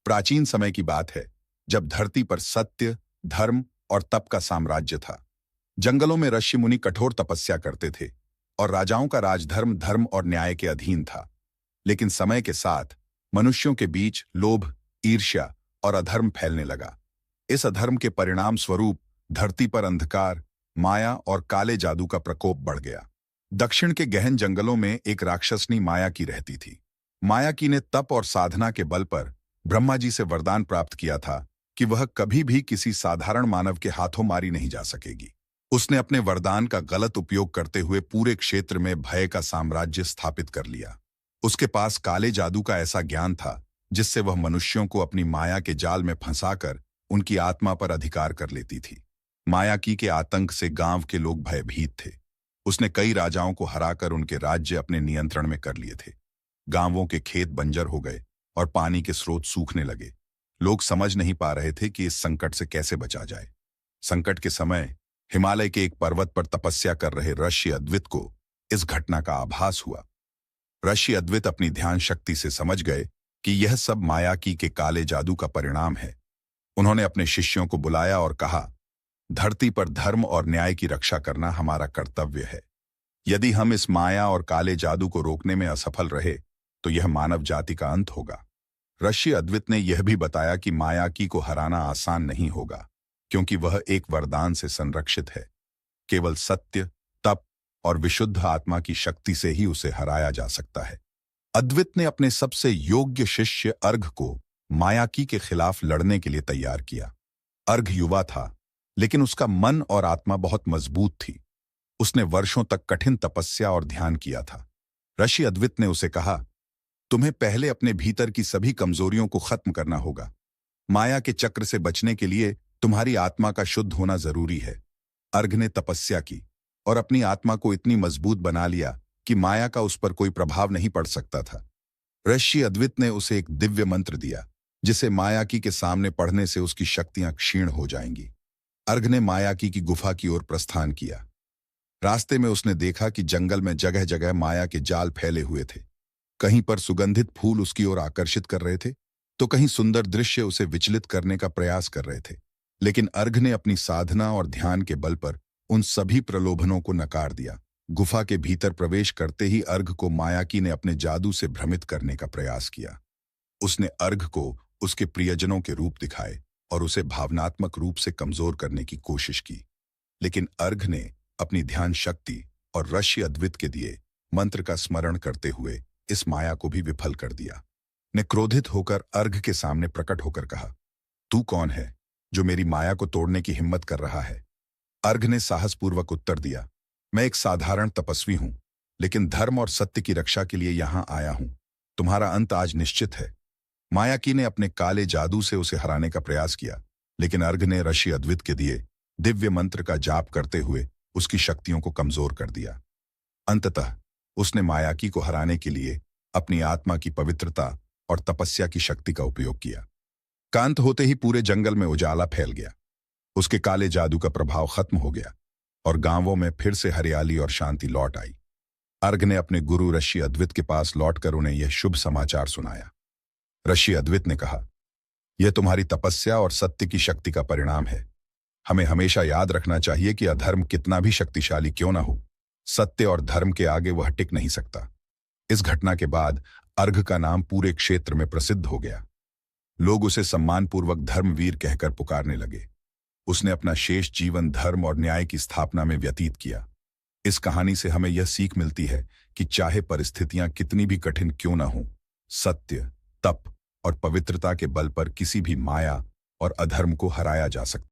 प्राचीन समय की बात है, जब धरती पर सत्य, धर्म और तप का साम्राज्य था। जंगलों में ऋषि मुनि कठोर तपस्या करते थे और राजाओं का राजधर्म धर्म और न्याय के अधीन था। लेकिन समय के साथ मनुष्यों के बीच लोभ, ईर्ष्या और अधर्म फैलने लगा। इस अधर्म के परिणाम स्वरूप धरती पर अंधकार, माया और काले जादू का प्रकोप बढ़ गया। दक्षिण के गहन जंगलों में एक राक्षसनी मायाकी रहती थी। मायाकी ने तप और साधना के बल पर ब्रह्मा जी से वरदान प्राप्त किया था कि वह कभी भी किसी साधारण मानव के हाथों मारी नहीं जा सकेगी। उसने अपने वरदान का गलत उपयोग करते हुए पूरे क्षेत्र में भय का साम्राज्य स्थापित कर लिया। उसके पास काले जादू का ऐसा ज्ञान था जिससे वह मनुष्यों को अपनी माया के जाल में फंसाकर उनकी आत्मा पर अधिकार कर लेती थी। मायाकी के आतंक से गांव के लोग भयभीत थे। उसने कई राजाओं को हराकर उनके राज्य अपने नियंत्रण में कर लिए थे। गांवों के खेत बंजर हो गए और पानी के स्रोत सूखने लगे। लोग समझ नहीं पा रहे थे कि इस संकट से कैसे बचा जाए। संकट के समय हिमालय के एक पर्वत पर तपस्या कर रहे ऋषि अद्वित को इस घटना का आभास हुआ। ऋषि अद्वित अपनी ध्यान शक्ति से समझ गए कि यह सब मायाकी के काले जादू का परिणाम है। उन्होंने अपने शिष्यों को बुलाया और कहा, धरती पर धर्म और न्याय की रक्षा करना हमारा कर्तव्य है। यदि हम इस माया और काले जादू को रोकने में असफल रहे तो यह मानव जाति का अंत होगा। ऋषि अद्वित ने यह भी बताया कि मायाकी को हराना आसान नहीं होगा, क्योंकि वह एक वरदान से संरक्षित है। केवल सत्य, तप और विशुद्ध आत्मा की शक्ति से ही उसे हराया जा सकता है। अद्वित ने अपने सबसे योग्य शिष्य अर्घ को मायाकी के खिलाफ लड़ने के लिए तैयार किया। अर्घ युवा था, लेकिन उसका मन और आत्मा बहुत मजबूत थी। उसने वर्षों तक कठिन तपस्या और ध्यान किया था। ऋषि अद्वित ने उसे कहा, तुम्हें पहले अपने भीतर की सभी कमजोरियों को खत्म करना होगा। माया के चक्र से बचने के लिए तुम्हारी आत्मा का शुद्ध होना जरूरी है। अर्घ ने तपस्या की और अपनी आत्मा को इतनी मजबूत बना लिया कि माया का उस पर कोई प्रभाव नहीं पड़ सकता था। ऋषि अद्वित ने उसे एक दिव्य मंत्र दिया, जिसे मायाकी के सामने पढ़ने से उसकी शक्तियां क्षीण हो जाएंगी। अर्घ ने मायाकी की गुफा की ओर प्रस्थान किया। रास्ते में उसने देखा कि जंगल में जगह जगह माया के जाल फैले हुए थे। कहीं पर सुगंधित फूल उसकी ओर आकर्षित कर रहे थे, तो कहीं सुंदर दृश्य उसे विचलित करने का प्रयास कर रहे थे। लेकिन अर्घ ने अपनी साधना और ध्यान के बल पर उन सभी प्रलोभनों को नकार दिया। गुफा के भीतर प्रवेश करते ही अर्घ को मायाकी ने अपने जादू से भ्रमित करने का प्रयास किया। उसने अर्घ को उसके प्रियजनों के रूप दिखाए और उसे भावनात्मक रूप से कमजोर करने की कोशिश की। लेकिन अर्घ ने अपनी ध्यान शक्ति और ऋषि अद्वित के दिए मंत्र का स्मरण करते हुए इस माया को भी विफल कर दिया। ने क्रोधित होकर अर्घ के सामने प्रकट होकर कहा, तू कौन है जो मेरी माया को तोड़ने की हिम्मत कर रहा है? अर्घ ने साहसपूर्वक उत्तर दिया, मैं एक साधारण तपस्वी हूं, लेकिन धर्म और सत्य की रक्षा के लिए यहां आया हूं। तुम्हारा अंत आज निश्चित है। मायाकी ने अपने काले जादू से उसे हराने का प्रयास किया, लेकिन अर्घ ने ऋषि अद्वित के दिए दिव्य मंत्र का जाप करते हुए उसकी शक्तियों को कमजोर कर दिया। अंततः उसने मायाकी को हराने के लिए अपनी आत्मा की पवित्रता और तपस्या की शक्ति का उपयोग किया। कांत होते ही पूरे जंगल में उजाला फैल गया। उसके काले जादू का प्रभाव खत्म हो गया और गांवों में फिर से हरियाली और शांति लौट आई। अर्घ ने अपने गुरु ऋषि अद्वित के पास लौटकर उन्हें यह शुभ समाचार सुनाया। ऋषि अद्वित ने कहा, यह तुम्हारी तपस्या और सत्य की शक्ति का परिणाम है। हमें हमेशा याद रखना चाहिए कि अधर्म कितना भी शक्तिशाली क्यों ना हो, सत्य और धर्म के आगे वह टिक नहीं सकता। इस घटना के बाद अर्घ का नाम पूरे क्षेत्र में प्रसिद्ध हो गया। लोग उसे सम्मानपूर्वक धर्मवीर कहकर पुकारने लगे। उसने अपना शेष जीवन धर्म और न्याय की स्थापना में व्यतीत किया। इस कहानी से हमें यह सीख मिलती है कि चाहे परिस्थितियां कितनी भी कठिन क्यों ना हो, सत्य, तप और पवित्रता के बल पर किसी भी माया और अधर्म को हराया जा सकता है।